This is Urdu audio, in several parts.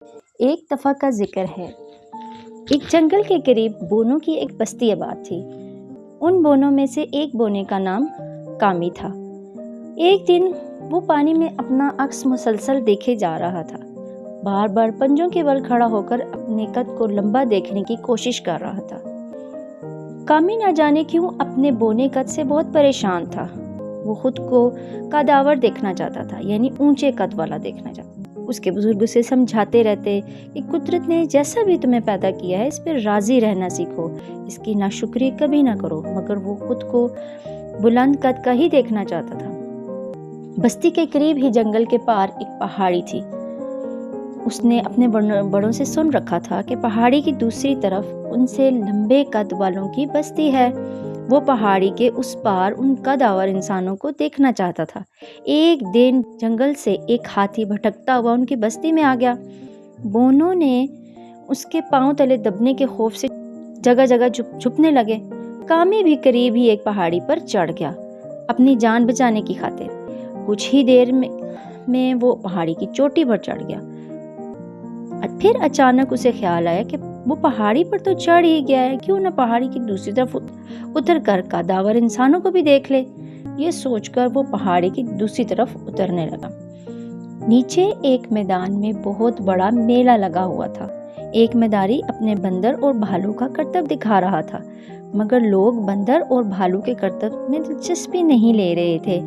ایک دفعہ کا ذکر ہے، ایک جنگل کے قریب بونوں کی ایک بستی آباد تھی۔ ان بونوں میں سے ایک بونے کا نام کامی تھا۔ ایک دن وہ پانی میں اپنا عکس مسلسل دیکھے جا رہا تھا، بار بار پنجوں کے بل کھڑا ہو کر اپنے قد کو لمبا دیکھنے کی کوشش کر رہا تھا۔ کامی نہ جانے کیوں اپنے بونے قد سے بہت پریشان تھا۔ وہ خود کو قداور دیکھنا چاہتا تھا، یعنی اونچے قد والا دیکھنا چاہتا تھا۔ اس کے بزرگ اسے سمجھاتے رہتے کہ قدرت نے جیسا بھی تمہیں پیدا کیا ہے اس پہ راضی رہنا سیکھو، اس کی ناشکری کبھی نہ کرو، مگر وہ خود کو بلند قد کا ہی دیکھنا چاہتا تھا۔ بستی کے قریب ہی جنگل کے پار ایک پہاڑی تھی۔ اس نے اپنے بڑوں سے سن رکھا تھا کہ پہاڑی کی دوسری طرف ان سے لمبے قد والوں کی بستی ہے۔ وہ پہاڑی کے اس پار ان قداور انسانوں کو دیکھنا چاہتا تھا۔ ایک دن جنگل سے ایک ہاتھی بھٹکتا ہوا ان کی بستی میں آ گیا۔ بونوں نے اس کے پاؤں تلے دبنے کے خوف سے جگہ جگہ چھپنے لگے۔ کامی بھی قریب ہی ایک پہاڑی پر چڑھ گیا اپنی جان بچانے کی خاطر۔ کچھ ہی دیر میں وہ پہاڑی کی چوٹی پر چڑھ گیا۔ پھر اچانک اسے خیال آیا کہ وہ پہاڑی پر تو چڑھ ہی گیا ہے، کیوں نہ پہاڑی کی دوسری طرف اتر کر قداور انسانوں کو بھی دیکھ لے۔ یہ سوچ کر وہ پہاڑی کی دوسری طرف اترنے لگا۔ نیچے ایک میدان میں بہت بڑا میلہ لگا ہوا تھا۔ ایک مداری اپنے بندر اور بھالو کا کرتب دکھا رہا تھا، مگر لوگ بندر اور بھالو کے کرتب میں دلچسپی نہیں لے رہے تھے۔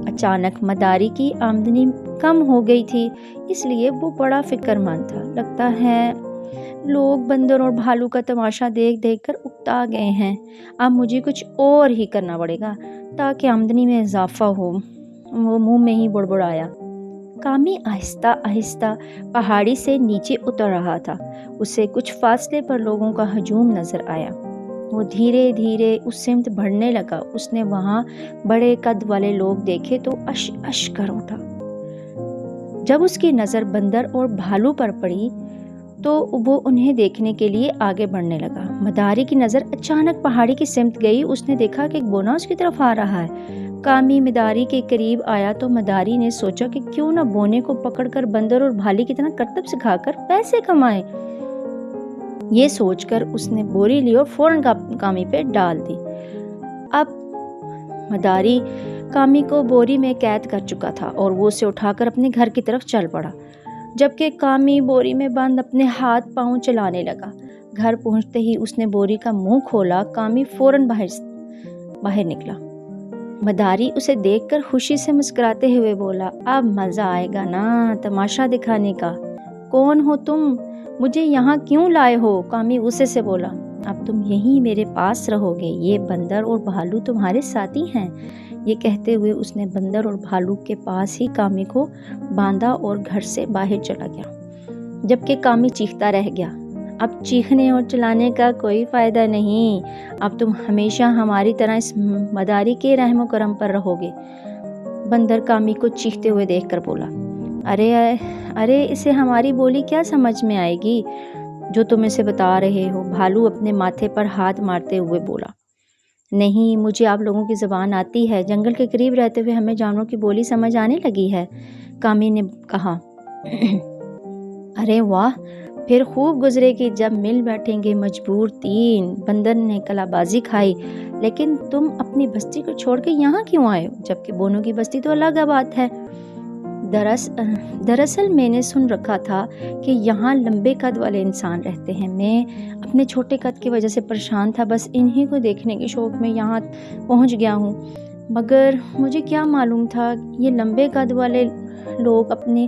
اچانک مداری کی آمدنی کم ہو گئی تھی، اس لیے وہ بڑا فکر مند تھا۔ لگتا ہے لوگ بندر اور بھالو کا تماشا دیکھ دیکھ کر اکتا گئے ہیں، اب مجھے کچھ اور ہی کرنا پڑے گا تاکہ آمدنی میں اضافہ ہو۔ وہ منہ میں ہی بڑبڑایا۔ کامی آہستہ آہستہ پہاڑی سے نیچے اتر رہا تھا۔ اسے کچھ فاصلے پر لوگوں کا ہجوم نظر آیا۔ وہ دھیرے دھیرے اس سمت بڑھنے لگا۔ اس نے وہاں بڑے قد والے لوگ دیکھے تو اش اش کر اٹھا۔ جب اس کی نظر بندر اور بھالو پر پڑی تو وہ انہیں دیکھنے کے لیے آگے بڑھنے لگا۔ مداری کی نظر اچانک پہاڑی کی سمت گئی۔ اس نے دیکھا کہ ایک بونا اس کی طرف آ رہا ہے۔ کامی مداری کے قریب آیا تو مداری نے سوچا کہ کیوں نہ بونے کو پکڑ کر بندر اور بھالی کی طرح کرتب سکھا کر پیسے کمائے۔ یہ سوچ کر اس نے بوری لی اور فوراً کامی پہ ڈال دی۔ اب مداری کامی کو بوری میں قید کر چکا تھا اور وہ اسے اٹھا کر اپنے گھر کی طرف چل پڑا، جبکہ کامی بوری میں بند اپنے ہاتھ پاؤں چلانے لگا۔ گھر پہنچتے ہی اس نے بوری کا منہ کھولا۔ کامی فوراً باہر نکلا۔ مداری اسے دیکھ کر خوشی سے مسکراتے ہوئے بولا، اب مزہ آئے گا نا تماشا دکھانے کا۔ کون ہو تم؟ مجھے یہاں کیوں لائے ہو؟ کامی غصے سے بولا۔ اب تم یہیں میرے پاس رہو گے، یہ بندر اور بھالو تمہارے ساتھی ہیں۔ یہ کہتے ہوئے اس نے بندر اور بھالو کے پاس ہی کامی کو باندھا اور گھر سے باہر چلا گیا، جبکہ کامی چیختا رہ گیا، اب چیخنے اور چلانے کا کوئی فائدہ نہیں، اب تم ہمیشہ ہماری طرح اس مداری کے رحم و کرم پر رہو گے۔ بندر کامی کو چیختے ہوئے دیکھ کر بولا، ارے اسے ہماری بولی کیا سمجھ میں آئے گی جو تم اسے بتا رہے ہو؟ بھالو اپنے ماتھے پر ہاتھ مارتے ہوئے بولا، نہیں، مجھے آپ لوگوں کی زبان آتی ہے، جنگل کے قریب رہتے ہوئے ہمیں جانوروں کی بولی سمجھ آنے لگی ہے۔ کامی نے کہا، ارے واہ، پھر خوب گزرے گی جب مل بیٹھیں گے مجبور تین۔ بندر نے کلا بازی کھائی، لیکن تم اپنی بستی کو چھوڑ کے یہاں کیوں آئے ہو، جبکہ بونوں کی بستی تو الگ بات ہے؟ دراصل میں نے سن رکھا تھا کہ یہاں لمبے قد والے انسان رہتے ہیں۔ میں اپنے چھوٹے قد کی وجہ سے پریشان تھا، بس انہی کو دیکھنے کے شوق میں یہاں پہنچ گیا ہوں، مگر مجھے کیا معلوم تھا یہ لمبے قد والے لوگ اپنے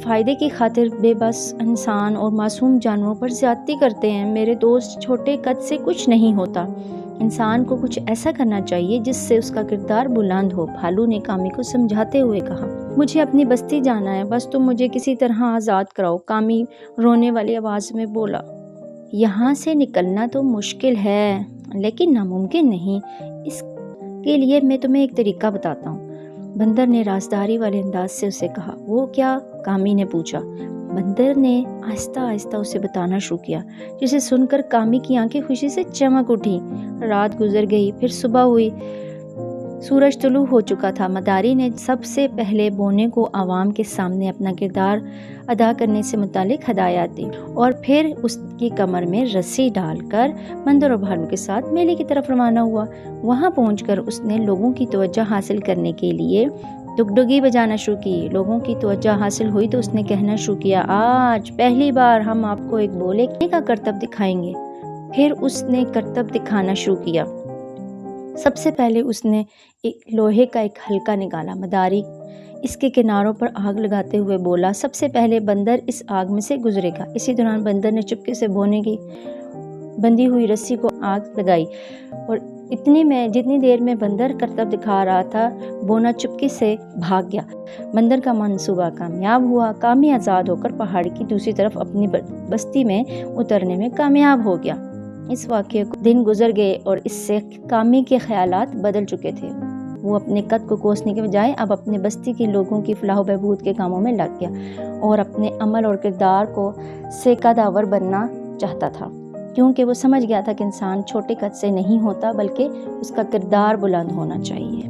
فائدے کی خاطر بے بس انسان اور معصوم جانوروں پر زیادتی کرتے ہیں۔ میرے دوست، چھوٹے قد سے کچھ نہیں ہوتا، انسان کو کچھ ایسا کرنا چاہیے جس سے اس کا کردار بلند ہو۔ بھالو نے کامی کو سمجھاتے ہوئے کہا، مجھے اپنی بستی جانا ہے، بس تم مجھے کسی طرح آزاد کراؤ۔ کامی رونے والی آواز میں بولا، یہاں سے نکلنا تو مشکل ہے لیکن ناممکن نہیں، اس کے لیے میں تمہیں ایک طریقہ بتاتا ہوں۔ بندر نے رازداری والے انداز سے اسے کہا۔ وہ کیا؟ کامی نے پوچھا۔ بندر نے آہستہ آہستہ اسے بتانا شروع کیا، جسے سن کر کامی کی آنکھیں خوشی سے چمک اٹھی۔ رات گزر گئی، پھر صبح ہوئی۔ سورج طلوع ہو چکا تھا۔ مداری نے سب سے پہلے بونے کو عوام کے سامنے اپنا کردار ادا کرنے سے متعلق ہدایات دی اور پھر اس کی کمر میں رسی ڈال کر بندر اور بھالوں کے ساتھ میلے کی طرف روانہ ہوا۔ وہاں پہنچ کر اس نے لوگوں کی توجہ حاصل کرنے کے لیے ڈگڈگی بجانا شروع کی۔ لوگوں کی توجہ حاصل ہوئی تو اس نے کہنا شروع کیا، آج پہلی بار ہم آپ کو ایک بولے کا کرتب دکھائیں گے۔ پھر اس نے کرتب دکھانا شروع کیا۔ سب سے پہلے اس نے ایک لوہے کا ایک حلقہ نکالا۔ مداری اس کے کناروں پر آگ لگاتے ہوئے بولا، سب سے پہلے بندر اس آگ میں سے گزرے گا۔ اسی دوران بندر نے چپکے سے بونے کی بندھی ہوئی رسی کو آگ لگائی اور جتنی دیر میں بندر کرتب دکھا رہا تھا، بونا چپکے سے بھاگ گیا۔ بندر کا منصوبہ کامیاب ہوا۔ کامی آزاد ہو کر پہاڑی کی دوسری طرف اپنی بستی میں اترنے میں کامیاب ہو گیا۔ اس واقعے کو دن گزر گئے اور اس سے کامی کے خیالات بدل چکے تھے۔ وہ اپنے قد کو کوسنے کے بجائے اب اپنے بستی کے لوگوں کی فلاح و بہبود کے کاموں میں لگ گیا اور اپنے عمل اور کردار کو سے قدآور بننا چاہتا تھا، کیونکہ وہ سمجھ گیا تھا کہ انسان چھوٹے قد سے نہیں ہوتا بلکہ اس کا کردار بلند ہونا چاہیے۔